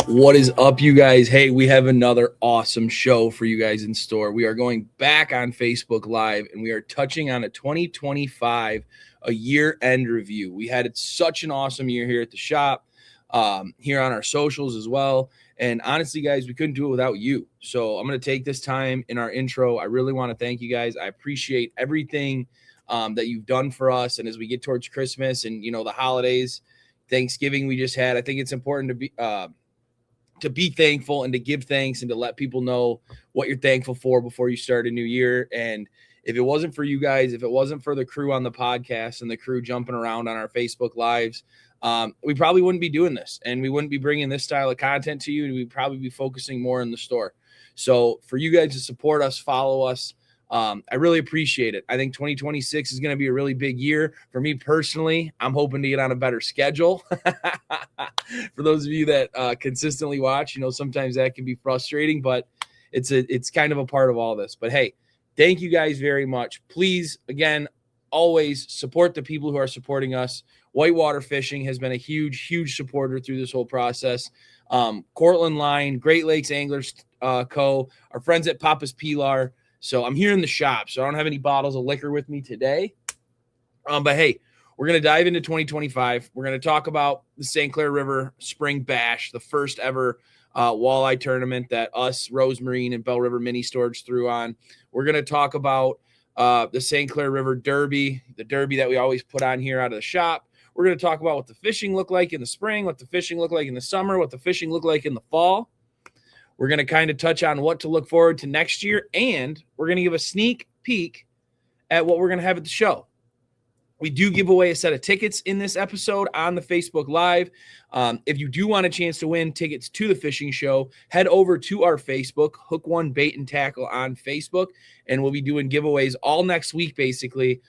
What is up, you guys? Hey, we have another awesome show for you guys in store. We are going back on Facebook Live, and we are touching on a 2025, a year-end review. We had such an awesome year here at the shop, here on our socials as well. And honestly, guys, we couldn't do it without you. So I'm going to take this time in our intro. I really want to thank you guys. I appreciate everything that you've done for us. And as we get towards Christmas and, the holidays, Thanksgiving we just had, I think it's important to be thankful and to give thanks and to let people know what you're thankful for before you start a new year. And if it wasn't for you guys, if it wasn't for the crew on the podcast and the crew jumping around on our Facebook Lives, we probably wouldn't be doing this, and we wouldn't be bringing this style of content to you. And we'd probably be focusing more in the store. So for you guys to support us, follow us, I really appreciate it. I think 2026 is going to be a really big year for me personally. I'm hoping to get on a better schedule. For those of you that consistently watch, sometimes that can be frustrating, but it's kind of a part of all this. But hey, thank you guys very much. Please, again, always support the people who are supporting us. Whitewater Fishing has been a huge supporter through this whole process. Cortland Line, Great Lakes Anglers Co., our friends at Papa's Pilar. So I'm here in the shop, so I don't have any bottles of liquor with me today. But hey, we're going to dive into 2025. We're going to talk about the St. Clair River Spring Bash, the first ever walleye tournament that us, Rose Marine, and Bell River Mini Storage threw on. We're going to talk about the St. Clair River Derby, the derby that we always put on here out of the shop. We're going to talk about what the fishing looked like in the spring, what the fishing looked like in the summer, what the fishing looked like in the fall. We're going to kind of touch on what to look forward to next year, and we're going to give a sneak peek at what we're going to have at the show. We do give away a set of tickets in this episode on the Facebook Live. If you do want a chance to win tickets to the fishing show, head over to our Facebook, Hook One Bait and Tackle on Facebook, and we'll be doing giveaways all next week, basically,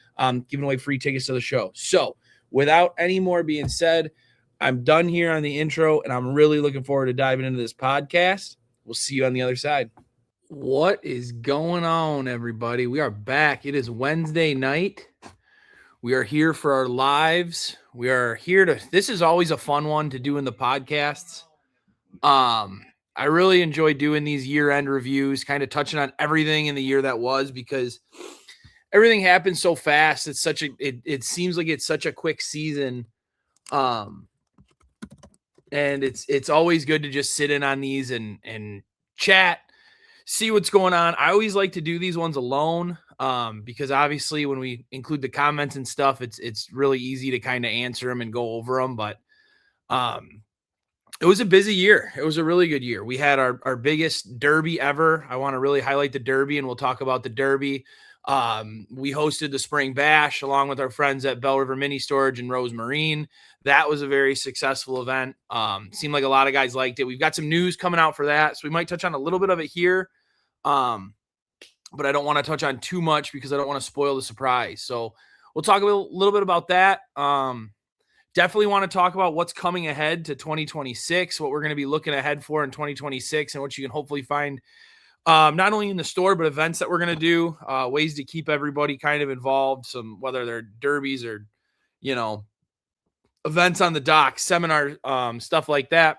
giving away free tickets to the show. So without any more being said, I'm done here on the intro, and I'm really looking forward to diving into this podcast. We'll see you on the other side. What is going on, everybody? We are back. It is Wednesday night. We are here for our lives. We are here this is always a fun one to do in the podcasts. I really enjoy doing these year-end reviews, kind of touching on everything in the year that was, because everything happens so fast. It's it seems like it's such a quick season. And it's always good to just sit in on these and chat, see what's going on. I always like to do these ones alone, because obviously when we include the comments and stuff, it's really easy to kind of answer them and go over them. But it was a busy year. It was a really good year. We had our biggest derby ever. I want to really highlight the derby, and we'll talk about the derby. We hosted the Spring Bash along with our friends at Bell River Mini Storage and Rose Marine. That was a very successful event. Seemed like a lot of guys liked it. We've got some news coming out for that, so we might touch on a little bit of it here. But I don't want to touch on too much because I don't want to spoil the surprise. So we'll talk a little bit about that. Definitely want to talk about what's coming ahead to 2026, what we're going to be looking ahead for in 2026, and what you can hopefully find not only in the store, but events that we're going to do, ways to keep everybody kind of involved, whether they're derbies or, events on the dock, seminar, stuff like that.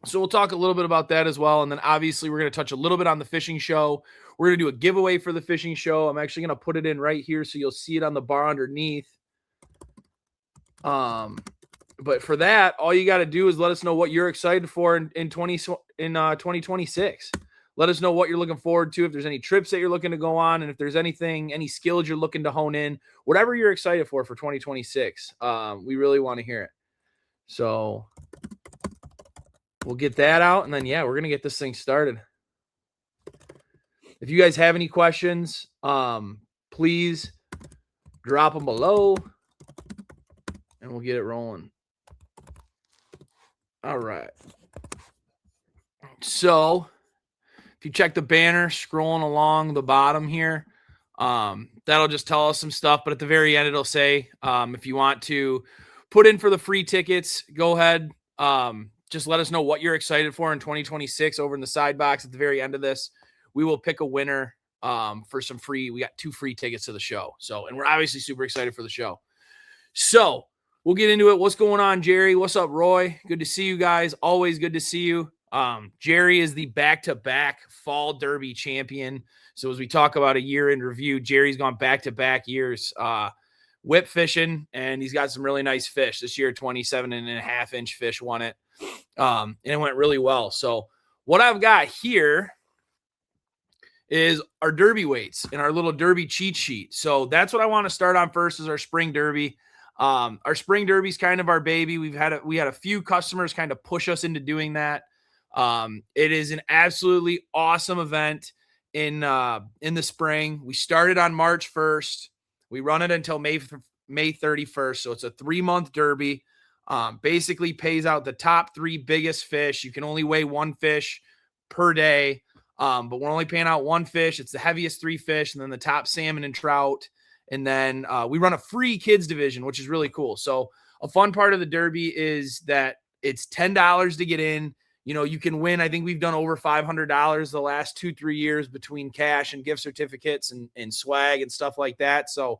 So we'll talk a little bit about that as well. And then obviously we're going to touch a little bit on the fishing show. We're going to do a giveaway for the fishing show. I'm actually going to put it in right here so you'll see it on the bar underneath. But for that, all you got to do is let us know what you're excited for in 2026. Let us know what you're looking forward to, if there's any trips that you're looking to go on, and if there's any skills you're looking to hone in, whatever you're excited for 2026. We really want to hear it. So we'll get that out, and then, we're going to get this thing started. If you guys have any questions, please drop them below, and we'll get it rolling. All right. So if you check the banner scrolling along the bottom here, that'll just tell us some stuff. But at the very end, it'll say, if you want to put in for the free tickets, go ahead. Just let us know what you're excited for in 2026 over in the side box at the very end of this. We will pick a winner for some free. We got 2 free tickets to the show. And we're obviously super excited for the show. So we'll get into it. What's going on, Jerry? What's up, Roy? Good to see you guys. Always good to see you. Jerry is the back-to-back fall derby champion. So as we talk about a year in review, Jerry's gone back-to-back years whip fishing, and he's got some really nice fish. This year, 27.5-inch fish won it, and it went really well. So what I've got here is our derby weights and our little derby cheat sheet. So that's what I want to start on first is our spring derby. Our spring derby is kind of our baby. We had a few customers kind of push us into doing that. It is an absolutely awesome event in the spring. We started on March 1st. We run it until May 31st. So it's a 3-month derby. Basically pays out the top 3 biggest fish. You can only weigh 1 fish per day. But we're only paying out 1 fish. It's the heaviest 3 fish, and then the top salmon and trout. And then we run a free kids division, which is really cool. So a fun part of the derby is that it's $10 to get in. You know, you can win. I think we've done over $500 the last 2-3 years between cash and gift certificates and swag and stuff like that. So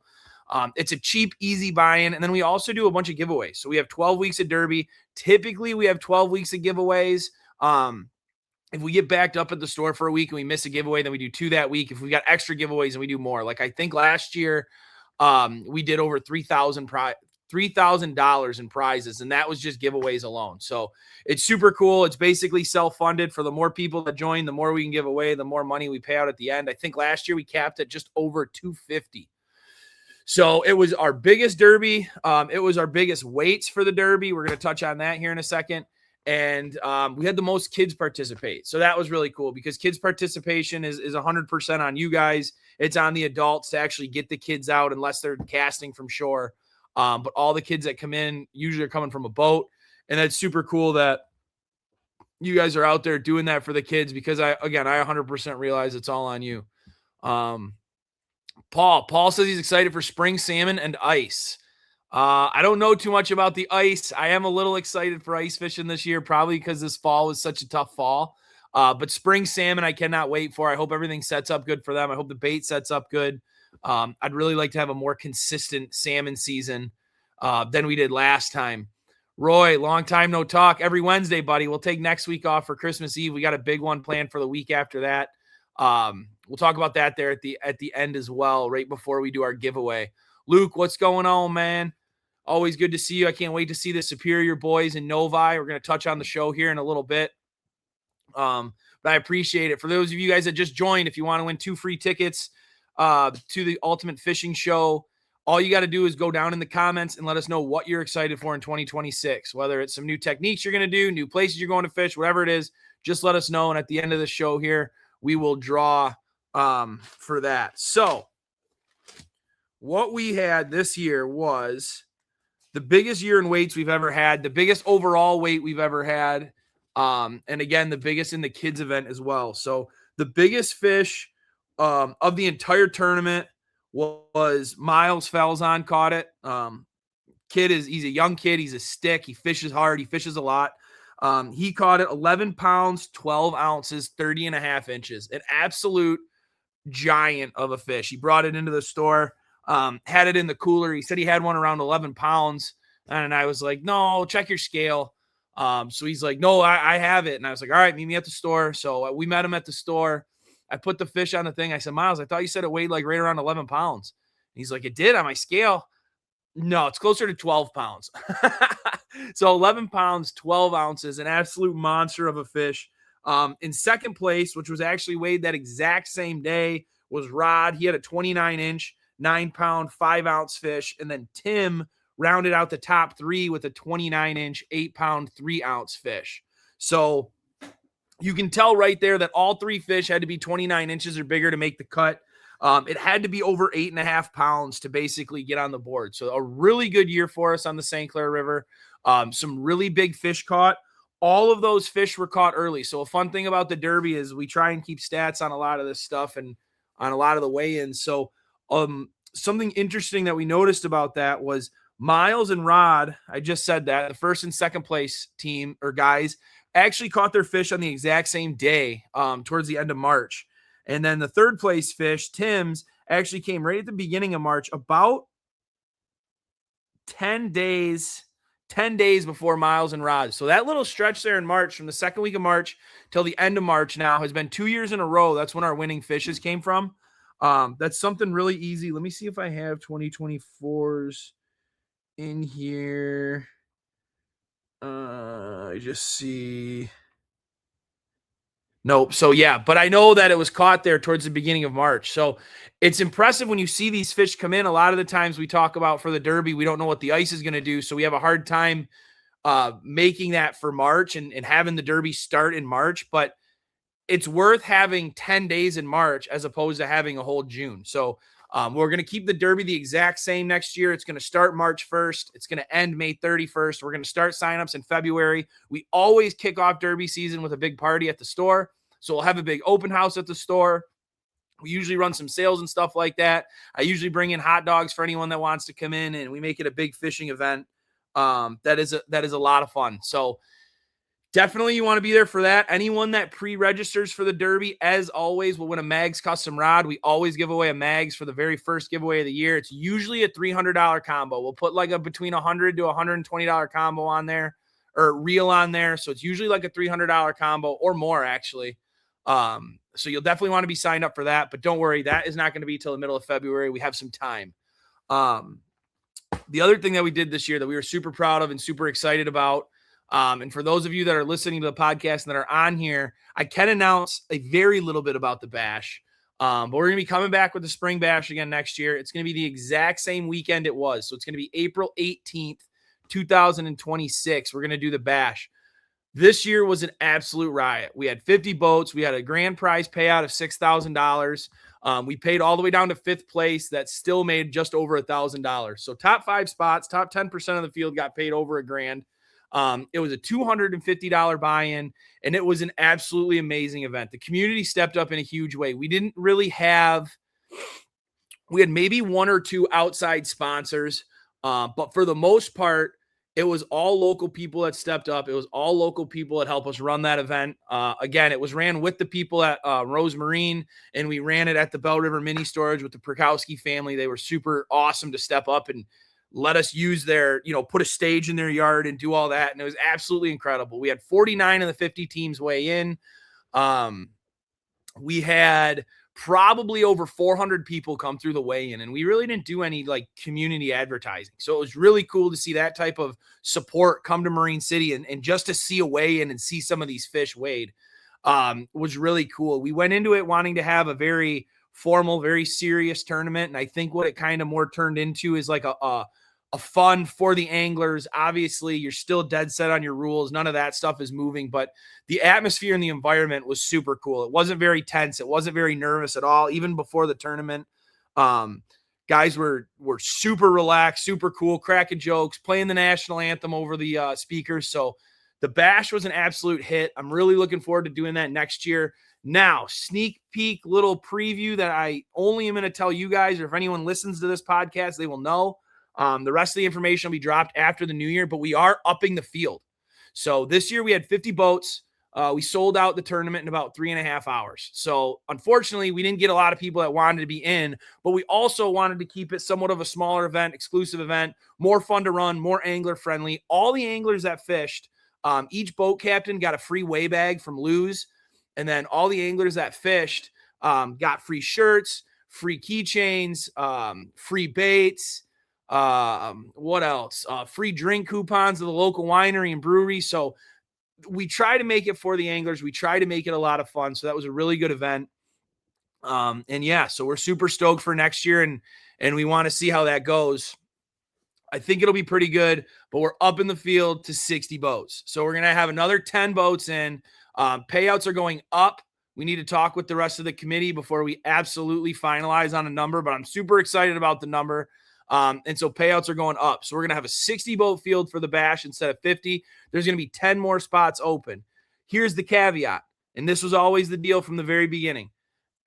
it's a cheap, easy buy-in. And then we also do a bunch of giveaways. So we have 12 weeks of derby. Typically, we have 12 weeks of giveaways. If we get backed up at the store for a week and we miss a giveaway, then we do 2 that week. If we got extra giveaways, and we do more. Like I think last year, we did over $3,000 in prizes, and that was just giveaways alone. So it's super cool. It's basically self-funded. For the more people that join, the more we can give away, the more money we pay out at the end. I think last year we capped at just over $250. So it was our biggest derby. It was our biggest weights for the derby. We're going to touch on that here in a second. And we had the most kids participate. So that was really cool because kids participation is 100% on you guys. It's on the adults to actually get the kids out unless they're casting from shore. But all the kids that come in usually are coming from a boat. And that's super cool that you guys are out there doing that for the kids because I 100% realize it's all on you. Paul says he's excited for spring salmon and ice. I don't know too much about the ice. I am a little excited for ice fishing this year, probably because this fall was such a tough fall. But spring salmon, I cannot wait for. I hope everything sets up good for them. I hope the bait sets up good. I'd really like to have a more consistent salmon season than we did last time. Roy, long time no talk. Every Wednesday, buddy. We'll take next week off for Christmas Eve. We got a big one planned for the week after that. We'll talk about that there at the end as well, right before we do our giveaway. Luke, what's going on, man? Always good to see you. I can't wait to see the Superior boys in Novi. We're going to touch on the show here in a little bit. But I appreciate it. For those of you guys that just joined, if you want to win 2 free tickets to the Ultimate Fishing Show, all you got to do is go down in the comments and let us know what you're excited for in 2026, whether it's some new techniques you're going to do, new places you're going to fish, whatever it is, just let us know. And at the end of the show here, we will draw for that. So what we had this year was the biggest year in weights we've ever had, the biggest overall weight we've ever had. And again, the biggest in the kids event as well. So the biggest fish of the entire tournament was Miles Falzon caught it. He's a young kid. He's a stick. He fishes hard. He fishes a lot. He caught it 11 pounds, 12 ounces, 30.5 inches, an absolute giant of a fish. He brought it into the store. Had it in the cooler. He said he had one around 11 pounds. And I was like, no, check your scale. So he's like, no, I have it. And I was like, all right, meet me at the store. So we met him at the store. I put the fish on the thing. I said, Miles, I thought you said it weighed like right around 11 pounds. And he's like, it did on my scale. No, it's closer to 12 pounds. So 11 pounds, 12 ounces, an absolute monster of a fish. In second place, which was actually weighed that exact same day, was Rod. He had a 29-inch, 9-pound, 5-ounce fish. And then Tim rounded out the top 3 with a 29-inch, 8-pound, 3-ounce fish. So you can tell right there that all 3 fish had to be 29 inches or bigger to make the cut. It had to be over 8.5 pounds to basically get on the board. So a really good year for us on the St. Clair River. Some really big fish caught. All of those fish were caught early. So a fun thing about the Derby is we try and keep stats on a lot of this stuff and on a lot of the weigh-ins. So something interesting that we noticed about that was Miles and Rod, I just said that, the first and second place team or guys actually caught their fish on the exact same day towards the end of March. And then the third place fish, Tim's, actually came right at the beginning of March, about 10 days before Miles and Rods. So that little stretch there in March, from the second week of March till the end of March now, has been 2 years in a row. That's when our winning fishes came from. That's something really easy. Let me see if I have 2024s in here. I just see. Nope. So yeah, but I know that it was caught there towards the beginning of March. So it's impressive when you see these fish come in. A lot of the times we talk about for the Derby, we don't know what the ice is going to do. So we have a hard time making that for March and having the Derby start in March. But it's worth having 10 days in March as opposed to having a whole June. So we're going to keep the Derby the exact same next year. It's going to start March 1st. It's going to end May 31st. We're going to start signups in February. We always kick off Derby season with a big party at the store. So we'll have a big open house at the store. We usually run some sales and stuff like that. I usually bring in hot dogs for anyone that wants to come in, and we make it a big fishing event. That is a lot of fun. So definitely you want to be there for that. Anyone that pre-registers for the Derby, as always, will win a Mags custom rod. We always give away a Mags for the very first giveaway of the year. It's usually a $300 combo. We'll put like a between $100 to $120 combo on there, or reel on there. So it's usually like a $300 combo or more, actually. So you'll definitely want to be signed up for that. But don't worry, that is not going to be till the middle of February. We have some time. The other thing that we did this year that we were super proud of and super excited about, and for those of you that are listening to the podcast and that are on here, I can announce a very little bit about the bash. But we're going to be coming back with the spring bash again next year. It's going to be the exact same weekend it was. So it's going to be April 18th, 2026. We're going to do the bash. This year was an absolute riot. We had 50 boats. We had a grand prize payout of $6,000. We paid all the way down to fifth place. That still made just over $1,000. So top 5 spots, top 10% of the field got paid over $1,000. It was a $250 buy-in, and it was an absolutely amazing event. The community stepped up in a huge way. We had maybe 1 or 2 outside sponsors, but for the most part, it was all local people that stepped up. It was all local people that helped us run that event. Again, it was ran with the people at Rose Marine, and we ran it at the Bell River Mini Storage with the Prokowski family. They were super awesome to step up and let us use their, put a stage in their yard and do all that. And it was absolutely incredible. We had 49 of the 50 teams weigh in. We had probably over 400 people come through the weigh-in, and we really didn't do any like community advertising. So it was really cool to see that type of support come to Marine City, and just to see a weigh-in and see some of these fish weighed was really cool. We went into it wanting to have a very formal, very serious tournament. And I think what it kind of more turned into is like a fun for the anglers. Obviously, you're still dead set on your rules. None of that stuff is moving, but the atmosphere and the environment was super cool. It wasn't very tense. It wasn't very nervous at all, even before the tournament. Guys were super relaxed, super cool, cracking jokes, playing the national anthem over the speakers. So the bash was an absolute hit. I'm really looking forward to doing that next year. Now, sneak peek little preview that I only am going to tell you guys, or if anyone listens to this podcast, they will know. The rest of the information will be dropped after the new year, but we are upping the field. So this year we had 50 boats. We sold out the tournament in about 3.5 hours. So unfortunately, we didn't get a lot of people that wanted to be in, but we also wanted to keep it somewhat of a smaller event, exclusive event, more fun to run, more angler friendly. All the anglers that fished, each boat captain got a free weigh bag from Lou's. And then all the anglers that fished got free shirts, free keychains, free baits. What else? Free drink coupons to the local winery and brewery. So we try to make it for the anglers. We try to make it a lot of fun. So that was a really good event. And yeah, so we're super stoked for next year, and we want to see how that goes. I think it'll be pretty good, but we're up in the field to 60 boats. So we're going to have another 10 boats in. Payouts are going up. We need to talk with the rest of the committee before we absolutely finalize on a number, but I'm super excited about the number. And so payouts are going up. So we're going to have a 60 boat field for the bash instead of 50. There's going to be 10 more spots open. Here's the caveat. And this was always the deal from the very beginning.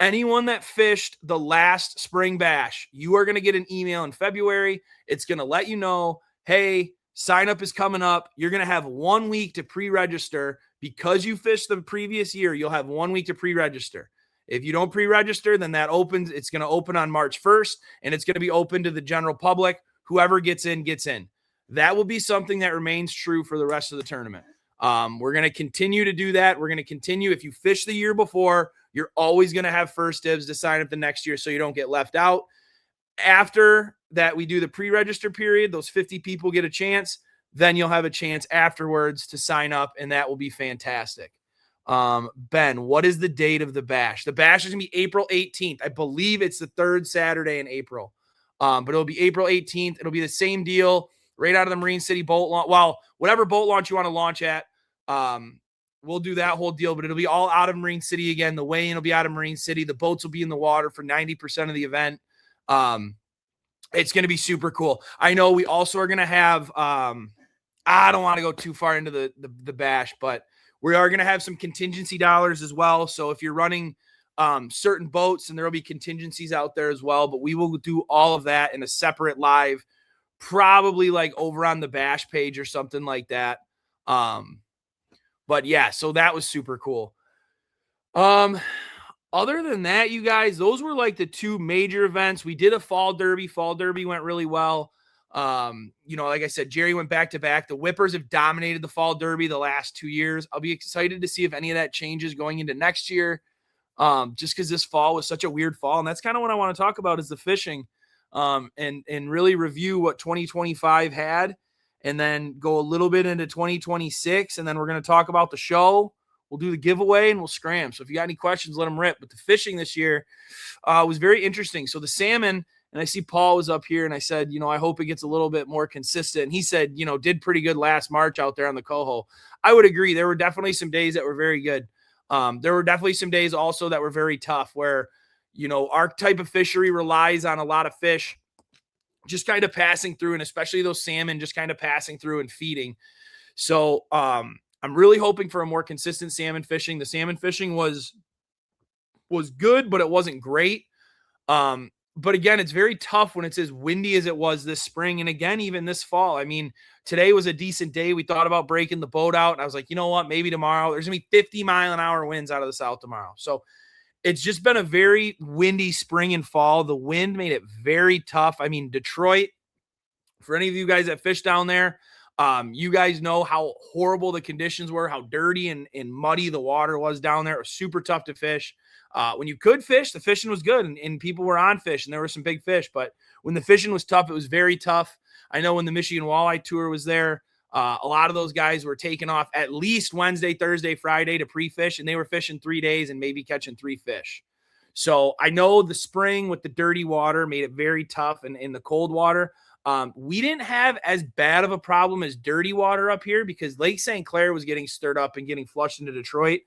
Anyone that fished the last spring bash, you are going to get an email in February. It's going to let you know, hey, sign up is coming up. You're going to have 1 week to pre-register. Because you fished the previous year, you'll have 1 week to pre-register. If you don't pre-register, then that opens. It's going to open on March 1st, and it's going to be open to the general public. whoever gets in, gets in. That will be something that remains true for the rest of the tournament. We're going to continue to do that. We're going to continue. If you fish the year before, you're always going to have first dibs to sign up the next year so you don't get left out. After that, we do the pre-register period. Those 50 people get a chance. Then you'll have a chance afterwards to sign up, and that will be fantastic. Ben, what is the date of the bash? The bash is going to be April 18th. I believe it's the third Saturday in April. But it'll be April 18th. It'll be the same deal right out of the Marine City boat launch. Well, whatever boat launch you want to launch at, we'll do that whole deal, but it'll be all out of Marine City again. The weigh-in will be out of Marine City. The boats will be in the water for 90% of the event. It's going to be super cool. I know we also are going to have, I don't want to go too far into the bash, but we are going to have some contingency dollars as well. So if you're running certain boats, and there will be contingencies out there as well, but we will do all of that in a separate live, probably like over on the bash page or something like that. But yeah, so that was super cool. Other than that, you guys, those were like the two major events. We did a fall derby. Fall derby went really well. Like I said, Jerry went back to back. The Whippers have dominated the fall derby the last 2 years. I'll be excited to see if any of that changes going into next year. Just because this fall was such a weird fall. And that's kind of what I want to talk about is the fishing, and really review what 2025 had, and then go a little bit into 2026. And then we're going to talk about the show. We'll do the giveaway and we'll scram. So if you got any questions, let them rip. But the fishing this year was very interesting. So the salmon, and I see Paul was up here, and I said, I hope it gets a little bit more consistent. And he said, did pretty good last March out there on the coho. I would agree. There were definitely some days that were very good. There were definitely some days also that were very tough where, our type of fishery relies on a lot of fish just kind of passing through, and especially those salmon just kind of passing through and feeding. So I'm really hoping for a more consistent salmon fishing. The salmon fishing was good, but it wasn't great. But again, it's very tough when it's as windy as it was this spring. And again, even this fall, I mean, today was a decent day. We thought about breaking the boat out, and I was like, you know what, maybe tomorrow. There's going to be 50-mile-an-hour winds out of the south tomorrow. So it's just been a very windy spring and fall. The wind made it very tough. I mean, Detroit, for any of you guys that fish down there, you guys know how horrible the conditions were, how dirty and muddy the water was down there. It was super tough to fish. When you could fish, the fishing was good, and people were on fish, and there were some big fish. But when the fishing was tough, it was very tough. I know when the Michigan Walleye Tour was there, a lot of those guys were taking off at least Wednesday, Thursday, Friday to pre-fish, and they were fishing 3 days and maybe catching 3 fish. So I know the spring with the dirty water made it very tough, and in the cold water. We didn't have as bad of a problem as dirty water up here because Lake St. Clair was getting stirred up and getting flushed into Detroit.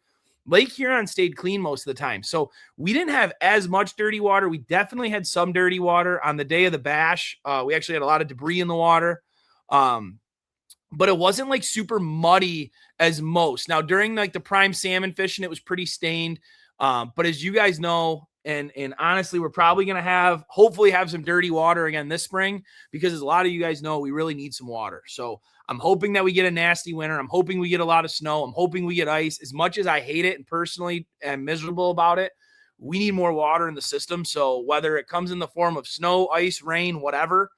Lake Huron stayed clean most of the time. So we didn't have as much dirty water. We definitely had some dirty water on the day of the bash. We actually had a lot of debris in the water. But it wasn't like super muddy as most. Now during like the prime salmon fishing, it was pretty stained. But as you guys know, and honestly, we're probably going to hopefully have some dirty water again this spring, because as a lot of you guys know, we really need some water. So I'm hoping that we get a nasty winter. I'm hoping we get a lot of snow. I'm hoping we get ice. As much as I hate it and personally am miserable about it, we need more water in the system. So whether it comes in the form of snow, ice, rain, whatever,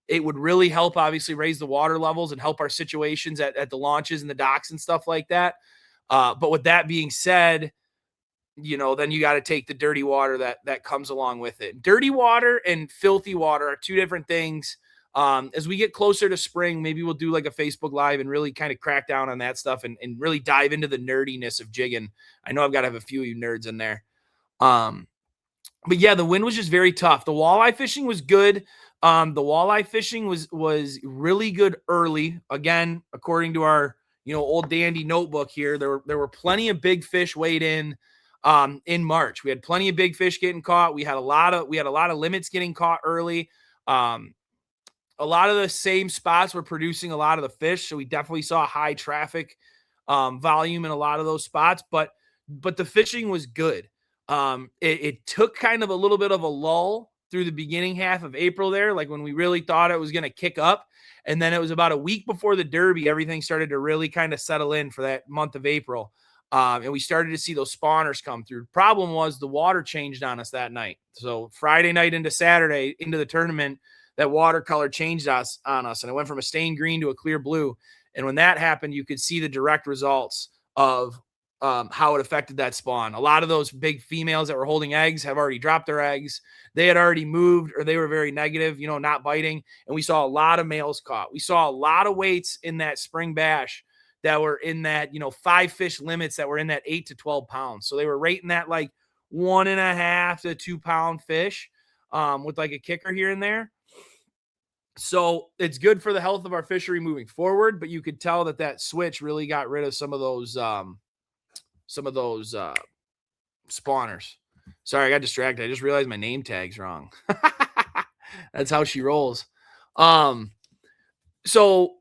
it would really help obviously raise the water levels and help our situations at the launches and the docks and stuff like that. But with that being said, then you got to take the dirty water that comes along with it. Dirty water and filthy water are two different things. As we get closer to spring, maybe we'll do like a Facebook Live and really kind of crack down on that stuff and really dive into the nerdiness of jigging. I know I've got to have a few of you nerds in there. But yeah, the wind was just very tough. The walleye fishing was good. The walleye fishing was really good early. Again, according to our old dandy notebook here, there were plenty of big fish weighed in March. We had plenty of big fish getting caught. We had a lot of limits getting caught early. A lot of the same spots were producing a lot of the fish, so we definitely saw high traffic volume in a lot of those spots. But the fishing was good. It took kind of a little bit of a lull through the beginning half of April there, like when we really thought it was going to kick up. And then it was about a week before the Derby, everything started to really kind of settle in for that month of April. And we started to see those spawners come through. Problem was the water changed on us that night. So Friday night into Saturday into the tournament, that watercolor changed on us, and it went from a stained green to a clear blue. And when that happened, you could see the direct results of how it affected that spawn. A lot of those big females that were holding eggs have already dropped their eggs. They had already moved, or they were very negative, not biting. And we saw a lot of males caught. We saw a lot of weights in that spring bash that were in that, 5 fish limits that were in that 8 to 12 pounds. So they were rating that like 1.5 to 2 pound fish with like a kicker here and there. So it's good for the health of our fishery moving forward, but you could tell that switch really got rid of some of those spawners. Sorry, I got distracted. I just realized my name tag's wrong. That's how she rolls. So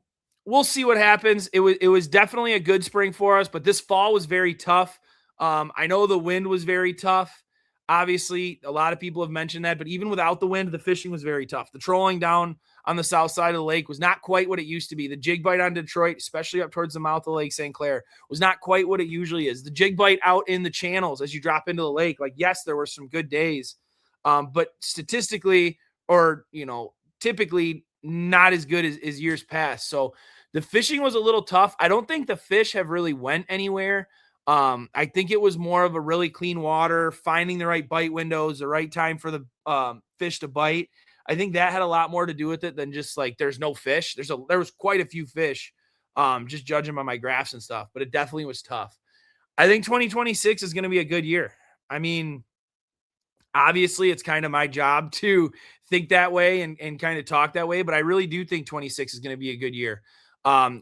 we'll see what happens. It was definitely a good spring for us, but this fall was very tough. I know the wind was very tough. Obviously, a lot of people have mentioned that, but even without the wind, the fishing was very tough. The trolling down on the south side of the lake was not quite what it used to be. The jig bite on Detroit, especially up towards the mouth of Lake St. Clair, was not quite what it usually is. The jig bite out in the channels as you drop into the lake, like, yes, there were some good days, but statistically or, typically not as good as years past. So the fishing was a little tough. I don't think the fish have really went anywhere. I think it was more of a really clean water, finding the right bite windows, the right time for the fish to bite. I think that had a lot more to do with it than just like there's no fish. There was quite a few fish, just judging by my graphs and stuff, but it definitely was tough. I think 2026 is going to be a good year. I mean, obviously it's kind of my job to think that way and kind of talk that way, but I really do think 26 is going to be a good year.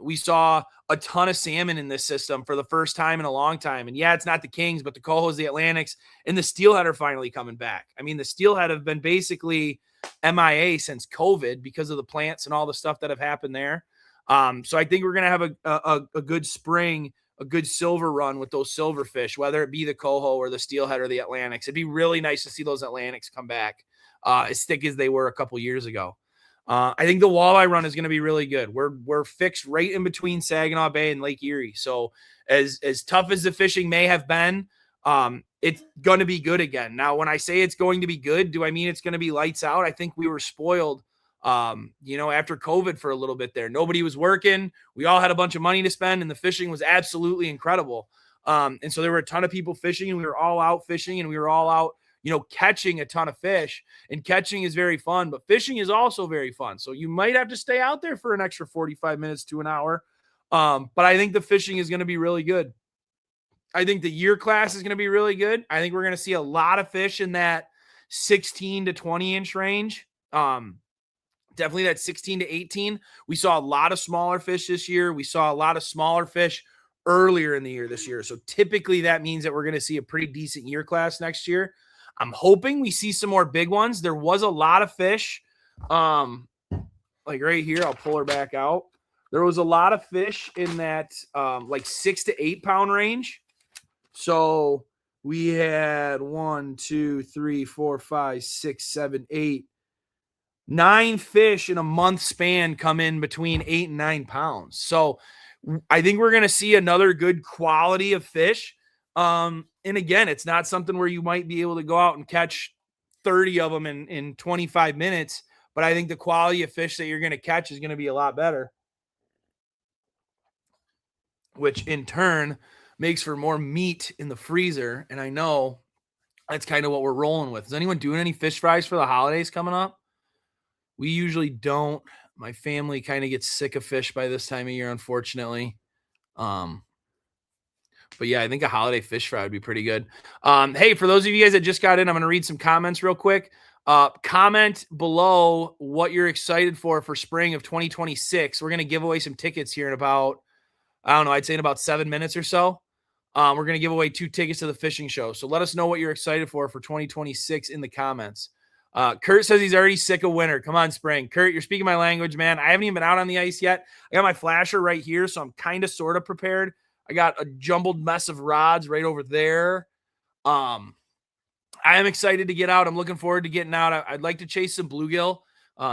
We saw a ton of salmon in this system for the first time in a long time. And yeah, it's not the Kings, but the Cohos, the Atlantics, and the steelhead are finally coming back. I mean, the steelhead have been basically MIA since COVID because of the plants and all the stuff that have happened there. So I think we're going to have a good spring, a good silver run with those silverfish, whether it be the Coho or the steelhead or the Atlantics. It'd be really nice to see those Atlantics come back as thick as they were a couple years ago. I think the walleye run is going to be really good. We're fixed right in between Saginaw Bay and Lake Erie. So as tough as the fishing may have been, it's going to be good again. Now, when I say it's going to be good, do I mean it's going to be lights out? I think we were spoiled, after COVID for a little bit there. Nobody was working. We all had a bunch of money to spend, and the fishing was absolutely incredible. And so there were a ton of people fishing, and we were all out fishing, and we were all out catching a ton of fish. And catching is very fun, but fishing is also very fun. So you might have to stay out there for an extra 45 minutes to an hour. But I think the fishing is going to be really good. I think the year class is going to be really good. I think we're going to see a lot of fish in that 16 to 20 inch range. Definitely that 16 to 18. We saw a lot of smaller fish this year. We saw a lot of smaller fish earlier in the year this year. So typically that means that we're going to see a pretty decent year class next year. I'm hoping we see some more big ones. There was a lot of fish. Like right here, I'll pull her back out. There was a lot of fish in that like 6 to 8 pound range. So we had 1, 2, 3, 4, 5, 6, 7, 8, 9 fish in a month span come in between 8 and 9 pounds. So I think we're going to see another good quality of fish. And again, it's not something where you might be able to go out and catch 30 of them in 25 minutes, but I think the quality of fish that you're going to catch is going to be a lot better, which in turn makes for more meat in the freezer. And I know that's kind of what we're rolling with. Is anyone doing any fish fries for the holidays coming up? We usually don't. My family kind of gets sick of fish by this time of year, unfortunately. But yeah, I think a holiday fish fry would be pretty good. Hey, for those of you guys that just got in, I'm going to read some comments real quick. Comment below what you're excited for spring of 2026. We're going to give away some tickets here in about, I'd say in about 7 minutes or so. We're going to give away 2 tickets to the fishing show. So let us know what you're excited for 2026 in the comments. Kurt says he's already sick of winter. Come on, spring. Kurt, you're speaking my language, man. I haven't even been out on the ice yet. I got my flasher right here, so I'm kind of sort of prepared. I got a jumbled mess of rods right over there. I am excited to get out. I'm looking forward to getting out. I'd like to chase some bluegill.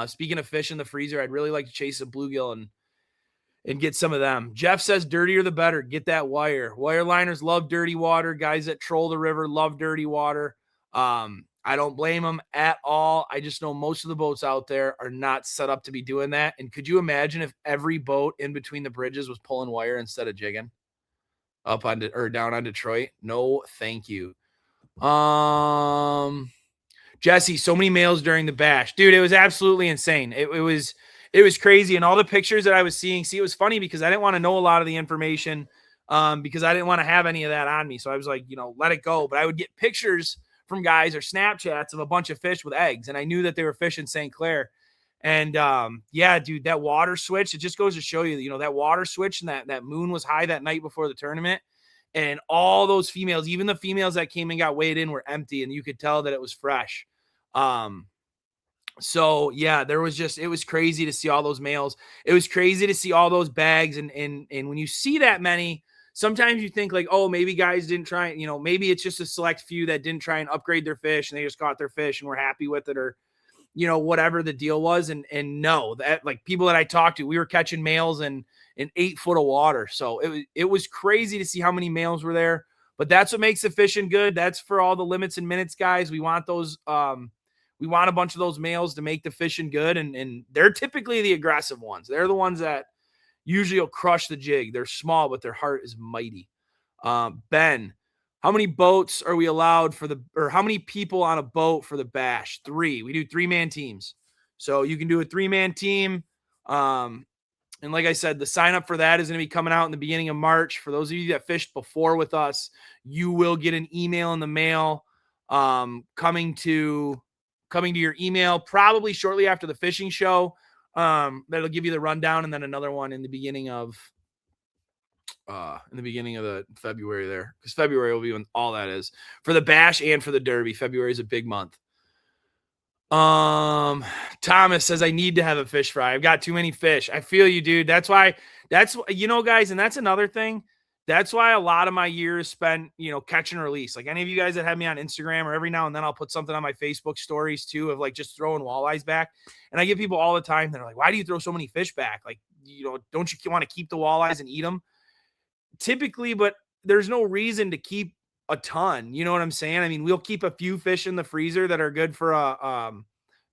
Speaking of fish in the freezer, I'd really like to chase some bluegill and get some of them. Jeff says dirtier the better. Get that wire. Wire liners love dirty water. Guys that troll the river love dirty water. I don't blame them at all. I just know most of the boats out there are not set up to be doing that. And could you imagine if every boat in between the bridges was pulling wire instead of jigging up on or down on Detroit? No, thank you. Jesse, so many males during the bash, dude. It was absolutely insane. It was crazy, and all the pictures that I was seeing. See, it was funny because I didn't want to know a lot of the information, because I didn't want to have any of that on me. So I was like, let it go. But I would get pictures from guys or Snapchats of a bunch of fish with eggs, and I knew that they were fishing St. Clair. And yeah, dude, that water switch. It just goes to show you, that water switch and that moon was high that night before the tournament. And all those females, even the females that came and got weighed in, were empty, and you could tell that it was fresh. So yeah, it was crazy to see all those males. It was crazy to see all those bags. And when you see that many, sometimes you think like, oh, maybe guys didn't try, maybe it's just a select few that didn't try and upgrade their fish and they just caught their fish and were happy with it, or, whatever the deal was. And no, that, like, people that I talked to, we were catching males in 8 foot of water. So it was crazy to see how many males were there, but that's what makes the fishing good. That's for all the limits and minutes guys. We want those, we want a bunch of those males to make the fishing good. And they're typically the aggressive ones. They're the ones that usually will crush the jig. They're small, but their heart is mighty. Ben, how many boats are we allowed or how many people on a boat for the bash? 3. We do 3-man teams. So you can do a 3-man team. And like I said, the sign up for that is going to be coming out in the beginning of March. For those of you that fished before with us, you will get an email in the mail, coming to your email probably shortly after the fishing show. That'll give you the rundown, and then another one in the beginning of the February there, because February will be when all that is for the bash and for the derby. February is a big month. Thomas says I need to have a fish fry. I've got too many fish. I feel you, dude. That's guys, and that's another thing. That's why a lot of my years spent, catch and release. Like any of you guys that have me on Instagram, or every now and then I'll put something on my Facebook stories too, of like just throwing walleyes back. And I get people all the time that are like, why do you throw so many fish back? Like, don't you want to keep the walleyes and eat them? Typically, but there's no reason to keep a ton. You know what I'm saying? I mean, we'll keep a few fish in the freezer that are good for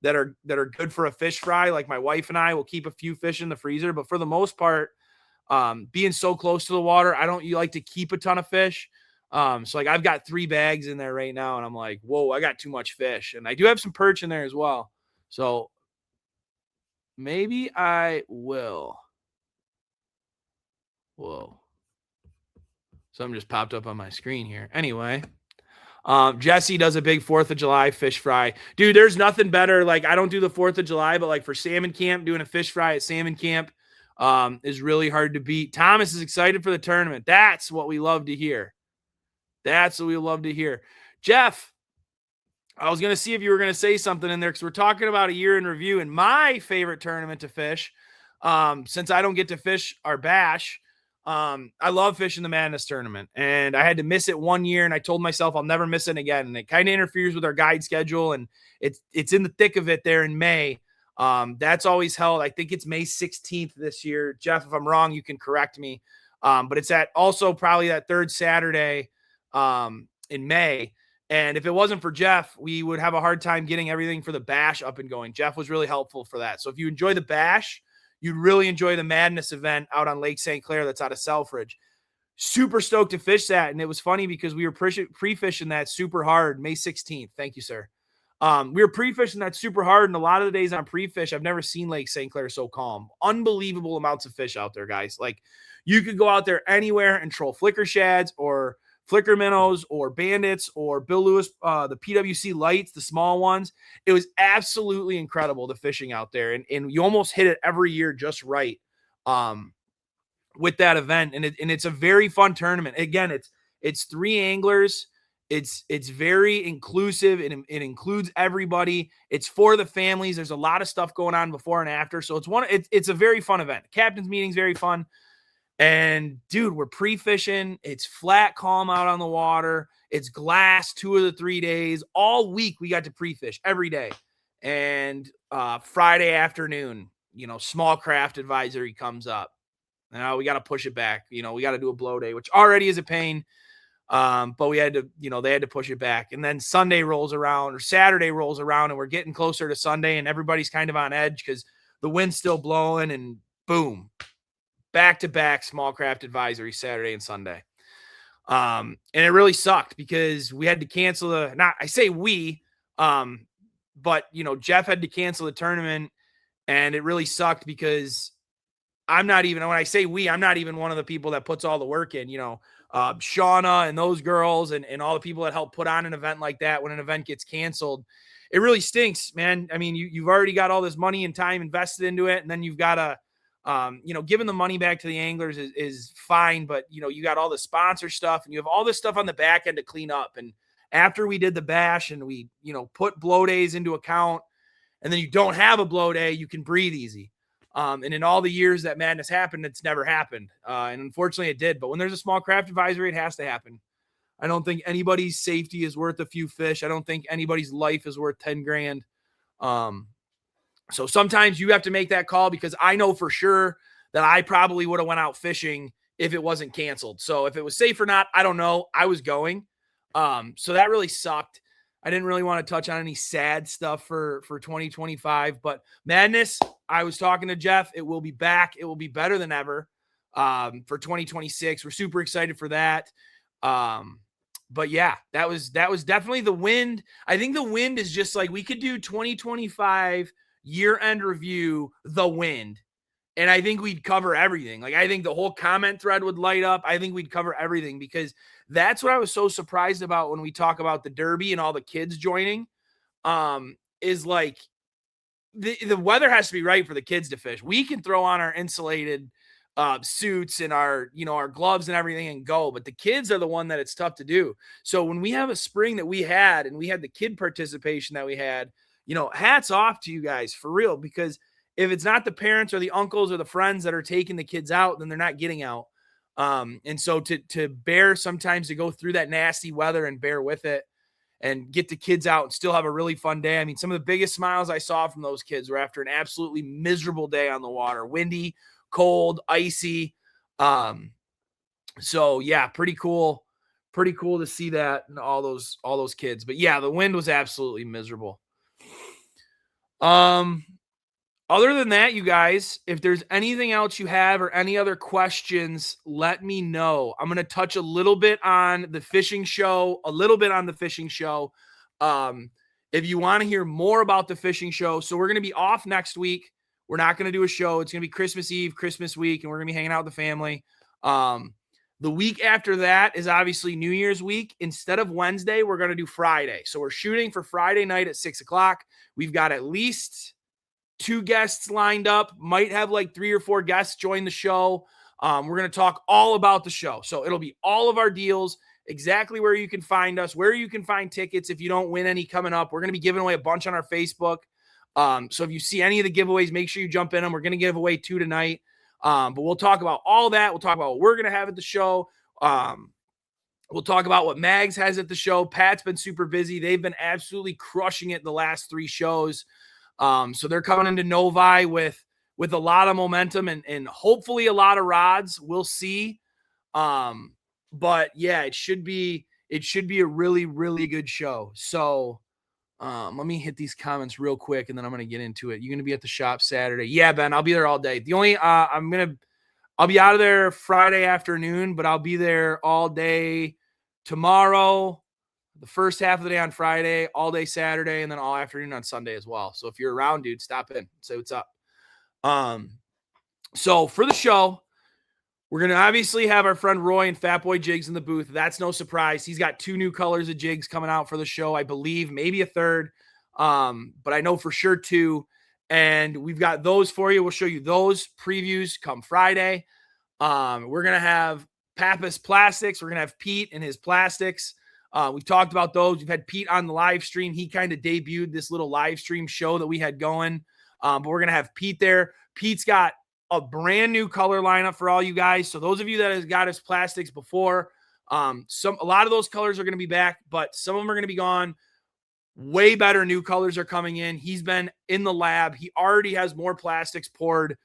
that are good for a fish fry. Like my wife and I will keep a few fish in the freezer, but for the most part, being so close to the water, you like to keep a ton of fish. So like I've got 3 bags in there right now, and I'm like, whoa, I got too much fish. And I do have some perch in there as well. So maybe I will. Whoa. Something just popped up on my screen here. Anyway, Jesse does a big 4th of July fish fry. Dude, there's nothing better. Like, I don't do the 4th of July, but like for salmon camp, doing a fish fry at salmon camp is really hard to beat. Thomas is excited for the tournament. That's what we love to hear. That's what we love to hear. Jeff, I was going to see if you were going to say something in there, because we're talking about a year in review, and my favorite tournament to fish, since I don't get to fish our bash, I love fishing the Madness tournament, and I had to miss it 1 year, and I told myself I'll never miss it again. And it kind of interferes with our guide schedule, and it's in the thick of it there in May. That's always held. I think it's May 16th this year. Jeff, if I'm wrong, you can correct me. But it's also probably that 3rd Saturday in May. And if it wasn't for Jeff, we would have a hard time getting everything for the bash up and going. Jeff was really helpful for that. So if you enjoy the bash, you'd really enjoy the Madness event out on Lake St. Clair that's out of Selfridge. Super stoked to fish that. And it was funny because we were pre-fishing that super hard May 16th. Thank you, sir. We were pre-fishing that super hard, and a lot of the days on pre-fish, I've never seen Lake St. Clair so calm. Unbelievable amounts of fish out there, guys. Like, you could go out there anywhere and troll flicker shads or flicker minnows or bandits or Bill Lewis, the PWC lights, the small ones. It was absolutely incredible, the fishing out there. And you almost hit it every year just right with that event. And it's a very fun tournament. Again, it's 3 anglers. It's very inclusive. It includes everybody. It's for the families. There's a lot of stuff going on before and after. So it's a very fun event. Captain's meeting's very fun. And dude, we're pre-fishing. It's flat calm out on the water. It's glass 2 of the 3 days. All week we got to pre-fish every day. And Friday afternoon, small craft advisory comes up. Now we got to push it back. We got to do a blow day, which already is a pain. But we had to, they had to push it back. And then Sunday rolls around, or Saturday rolls around, and we're getting closer to Sunday, and everybody's kind of on edge because the wind's still blowing, and boom, back-to-back small craft advisory Saturday and Sunday. And it really sucked because we had to cancel but Jeff had to cancel the tournament, and it really sucked because when I say we, I'm not even one of the people that puts all the work in, Shauna and those girls and all the people that help put on an event like that. When an event gets canceled, it really stinks, man. I mean, you've already got all this money and time invested into it, and then you've got to, giving the money back to the anglers is fine, but you got all the sponsor stuff, and you have all this stuff on the back end to clean up. And after we did the bash and we, put blow days into account, and then you don't have a blow day, you can breathe easy. And in all the years that madness happened, it's never happened. And unfortunately it did. But when there's a small craft advisory, it has to happen. I don't think anybody's safety is worth a few fish. I don't think anybody's life is worth 10 grand. So sometimes you have to make that call, because I know for sure that I probably would have went out fishing if it wasn't canceled. So if it was safe or not, I don't know. I was going. So that really sucked. I didn't really want to touch on any sad stuff for 2025, but madness, I was talking to Jeff. It will be back. It will be better than ever for 2026. We're super excited for that. But yeah, that was definitely the wind. I think the wind is just like, we could do 2025 year-end review, the wind. And I think we'd cover everything. Like, I think the whole comment thread would light up. I think we'd cover everything, because that's what I was so surprised about when we talk about the Derby and all the kids joining, is like the weather has to be right for the kids to fish. We can throw on our insulated suits and our gloves and everything and go, but the kids are the one that it's tough to do. So when we have a spring that we had, and we had the kid participation that we had, hats off to you guys for real, because if it's not the parents or the uncles or the friends that are taking the kids out, then they're not getting out. And so to bear sometimes to go through that nasty weather and bear with it and get the kids out and still have a really fun day. I mean, some of the biggest smiles I saw from those kids were after an absolutely miserable day on the water, windy, cold, icy. So yeah, pretty cool to see that, and all those kids. But yeah, the wind was absolutely miserable. Other than that, you guys, if there's anything else you have or any other questions, let me know. I'm going to touch a little bit on the fishing show. If you want to hear more about the fishing show, so we're going to be off next week. We're not going to do a show. It's going to be Christmas Eve, Christmas week, and we're going to be hanging out with the family. The week after that is obviously New Year's week. Instead of Wednesday, we're going to do Friday. So we're shooting for Friday night at 6:00. We've got at least 2 guests lined up, might have like 3 or 4 guests join the show. We're going to talk all about the show. So it'll be all of our deals, exactly where you can find us, where you can find tickets if you don't win any coming up. We're going to be giving away a bunch on our Facebook. So if you see any of the giveaways, make sure you jump in them. We're going to give away 2 tonight. But we'll talk about all that. We'll talk about what we're going to have at the show. We'll talk about what Mags has at the show. Pat's been super busy. They've been absolutely crushing it the last 3 shows. So they're coming into Novi with a lot of momentum and hopefully a lot of rods. We'll see. But yeah, it should be a really, really good show. So let me hit these comments real quick, and then I'm going to get into it. You're going to be at the shop Saturday. Yeah, Ben, I'll be there all day. The only, I'll be out of there Friday afternoon, but I'll be there all day tomorrow, the first half of the day on Friday, all day Saturday, and then all afternoon on Sunday as well. So if you're around, dude, stop in, say what's up. So for the show, we're going to obviously have our friend Roy and Fat Boy Jigs in the booth. That's no surprise. He's got 2 new colors of jigs coming out for the show, I believe, maybe a third. But I know for sure 2. And we've got those for you. We'll show you those previews come Friday. We're going to have Pappas Plastics. We're going to have Pete and his plastics. We've talked about those. We've had Pete on the live stream. He kind of debuted this little live stream show that we had going. But we're going to have Pete there. Pete's got a brand new color lineup for all you guys. So those of you that has got his plastics before, a lot of those colors are going to be back, but some of them are going to be gone. Way better new colors are coming in. He's been in the lab. He already has more plastics poured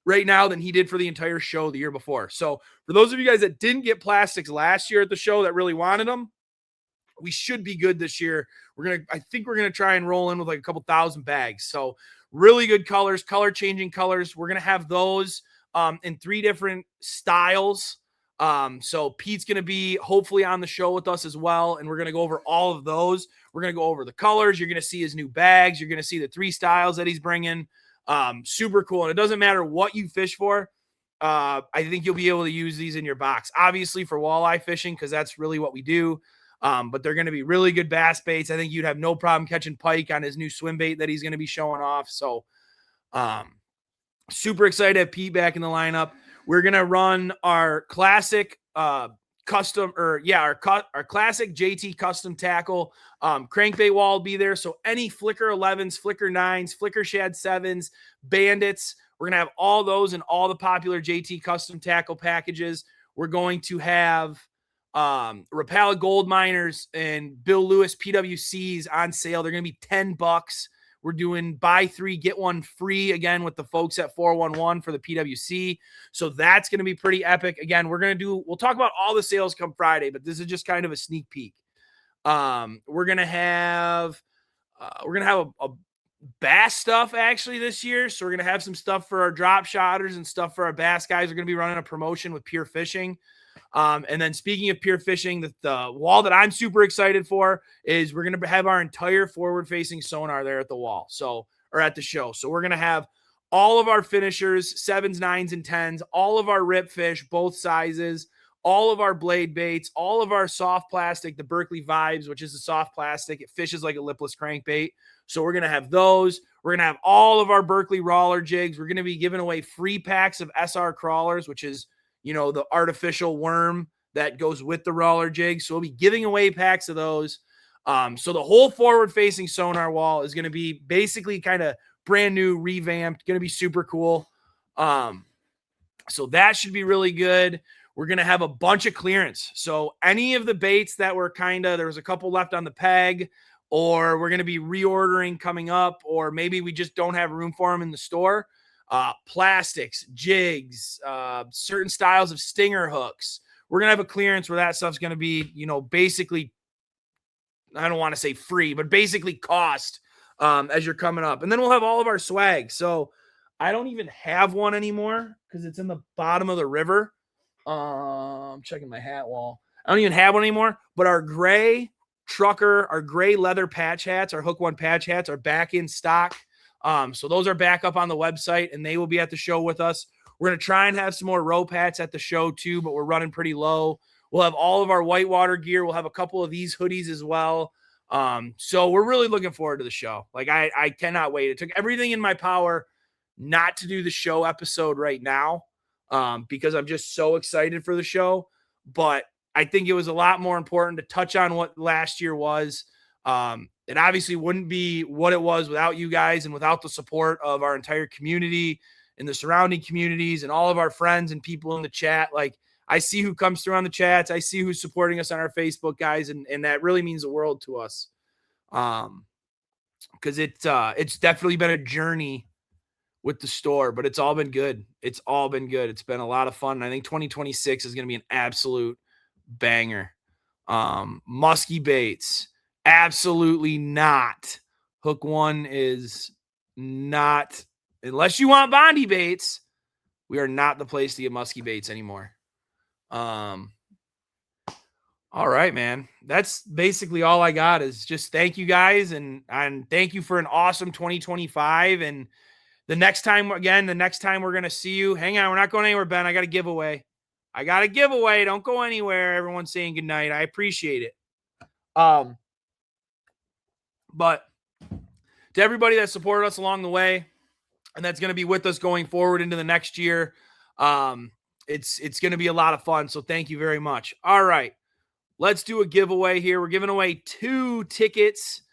right now than he did for the entire show the year before. So for those of you guys that didn't get plastics last year at the show that really wanted them, we should be good this year. I think we're gonna try and roll in with like a couple thousand bags. So really good colors, color changing colors. We're gonna have those in 3 different styles. So Pete's gonna be hopefully on the show with us as well, and we're gonna go over all of those. We're gonna go over the colors. You're gonna see his new bags. You're gonna see the 3 styles that he's bringing. Super cool, and it doesn't matter what you fish for. I think you'll be able to use these in your box. Obviously for walleye fishing, because that's really what we do. But they're going to be really good bass baits. I think you'd have no problem catching pike on his new swim bait that he's going to be showing off. So, super excited to have Pete back in the lineup. We're going to run our classic, custom or our classic JT custom tackle. Crankbait wall will be there. So any Flicker 11s, Flicker 9s, Flicker Shad 7s, Bandits, we're going to have all those in all the popular JT custom tackle packages. We're going to have Rapala Gold Miners and Bill Lewis PWCs on sale. They're going to be $10. We're doing buy 3, get 1 free again with the folks at 411 for the PWC. So that's going to be pretty epic. Again, we'll talk about all the sales come Friday, but this is just kind of a sneak peek. We're going to have a bass stuff actually this year. So we're going to have some stuff for our drop shotters and stuff for our bass guys. We're going to be running a promotion with Pure Fishing. And then speaking of Pure Fishing, the wall that I'm super excited for is we're going to have our entire forward-facing sonar there at the wall. Or at the show. So we're going to have all of our finishers, 7s, 9s, and 10s, all of our rip fish, both sizes, all of our blade baits, all of our soft plastic, the Berkeley Vibes, which is a soft plastic. It fishes like a lipless crankbait. So we're going to have those. We're going to have all of our Berkeley Roller jigs. We're going to be giving away free packs of SR crawlers, which is the artificial worm that goes with the roller jig. So we'll be giving away packs of those. So the whole forward-facing sonar wall is going to be basically kind of brand new, revamped, going to be super cool. So that should be really good. We're going to have a bunch of clearance. So any of the baits that were there was a couple left on the peg, or we're going to be reordering coming up, or maybe we just don't have room for them in the store. Plastics, jigs, certain styles of stinger hooks. We're going to have a clearance where that stuff's going to be, basically, I don't want to say free, but basically cost as you're coming up. And then we'll have all of our swag. So I don't even have one anymore because it's in the bottom of the river. I'm checking my hat wall. I don't even have one anymore, but our gray trucker, our gray leather patch hats, our Hook One patch hats are back in stock. So those are back up on the website, and they will be at the show with us. We're going to try and have some more rope hats at the show too, but we're running pretty low. We'll have all of our whitewater gear. We'll have a couple of these hoodies as well. So we're really looking forward to the show. Like I cannot wait. It took everything in my power not to do the show episode right now, because I'm just so excited for the show. But I think it was a lot more important to touch on what last year was. It obviously wouldn't be what it was without you guys and without the support of our entire community and the surrounding communities and all of our friends and people in the chat. Like, I see who comes through on the chats. I see who's supporting us on our Facebook, guys. And that really means the world to us. Because it's definitely been a journey with the store, but it's all been good. It's all been good. It's been a lot of fun. And I think 2026 is going to be an absolute banger. Musky baits. Absolutely not. Hook One is not, unless you want Bondi baits, we are not the place to get musky baits anymore. All right, man. That's basically all I got is just thank you guys and thank you for an awesome 2025. And the next time we're going to see you. Hang on, we're not going anywhere, Ben. I got a giveaway. Don't go anywhere. Everyone's saying goodnight. I appreciate it. But to everybody that supported us along the way and that's going to be with us going forward into the next year, it's going to be a lot of fun. So thank you very much. All right, let's do a giveaway here. We're giving away 2 tickets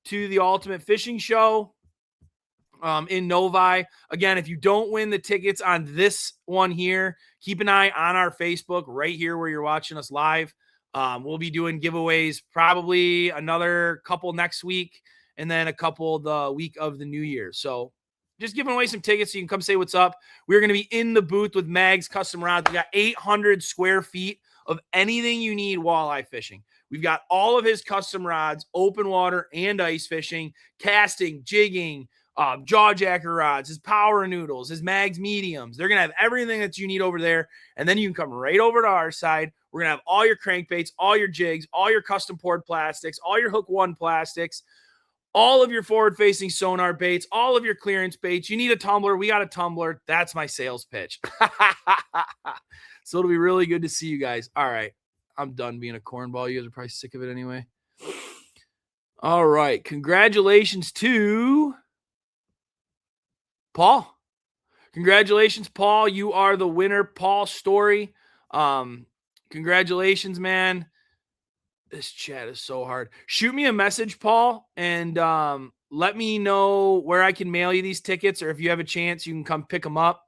to the Ultimate Fishing Show in Novi. Again, if you don't win the tickets on this one here, keep an eye on our Facebook right here where you're watching us live. We'll be doing giveaways, probably another couple next week, and then a couple the week of the new year. So just giving away some tickets so you can come say what's up. We're going to be in the booth with Mag's Custom Rods. We got 800 square feet of anything you need walleye fishing. We've got all of his custom rods, open water and ice fishing, casting, jigging, jaw jacker rods, his power noodles, his Mags mediums. They're going to have everything that you need over there. And then you can come right over to our side. We're going to have all your crankbaits, all your jigs, all your custom poured plastics, all your hook one plastics, all of your forward-facing sonar baits, all of your clearance baits. You need a tumbler. We got a tumbler. That's my sales pitch. So it'll be really good to see you guys. All right. I'm done being a cornball. You guys are probably sick of it anyway. All right. Congratulations to Paul. Congratulations, Paul. You are the winner. Paul Story. Congratulations, man. This chat is so hard. Shoot me a message, Paul, and let me know where I can mail you these tickets, or if you have a chance, you can come pick them up.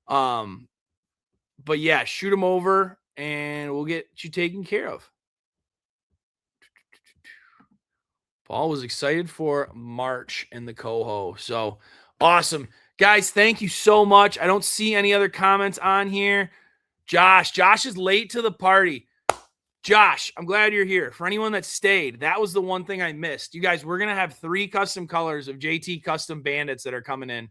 But yeah, shoot them over, and we'll get you taken care of. Paul was excited for March and the Coho. So awesome. Guys, thank you so much. I don't see any other comments on here. Josh is late to the party. Josh, I'm glad you're here. For anyone that stayed, that was the one thing I missed. You guys, we're going to have 3 custom colors of JT Custom Bandits that are coming in.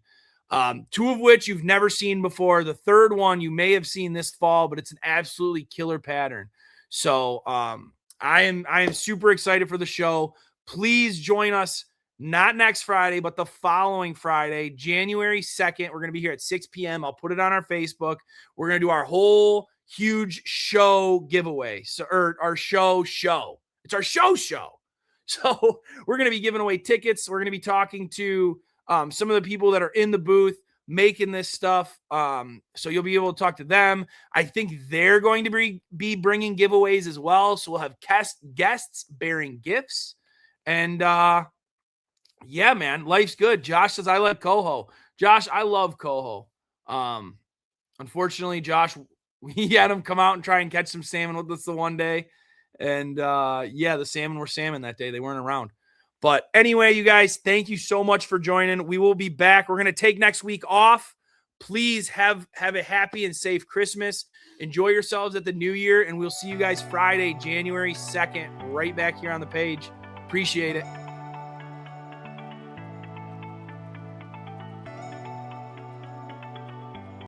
2 of which you've never seen before. The third one you may have seen this fall, but it's an absolutely killer pattern. So I am super excited for the show. Please join us, not next Friday, but the following Friday, January 2nd. We're going to be here at 6 p.m. I'll put it on our Facebook. We're going to do our whole huge show giveaway. So, or our show. It's our show. So we're going to be giving away tickets. We're going to be talking to some of the people that are in the booth making this stuff. So you'll be able to talk to them. I think they're going to be bringing giveaways as well. So we'll have guests bearing gifts. And yeah, man, life's good. Josh says, I like Coho. Josh, I love Coho. Unfortunately, Josh, we had him come out and try and catch some salmon with us the one day. And yeah, the salmon were salmon that day. They weren't around. But anyway, you guys, thank you so much for joining. We will be back. We're going to take next week off. Please have a happy and safe Christmas. Enjoy yourselves at the new year. And we'll see you guys Friday, January 2nd, right back here on the page. Appreciate it.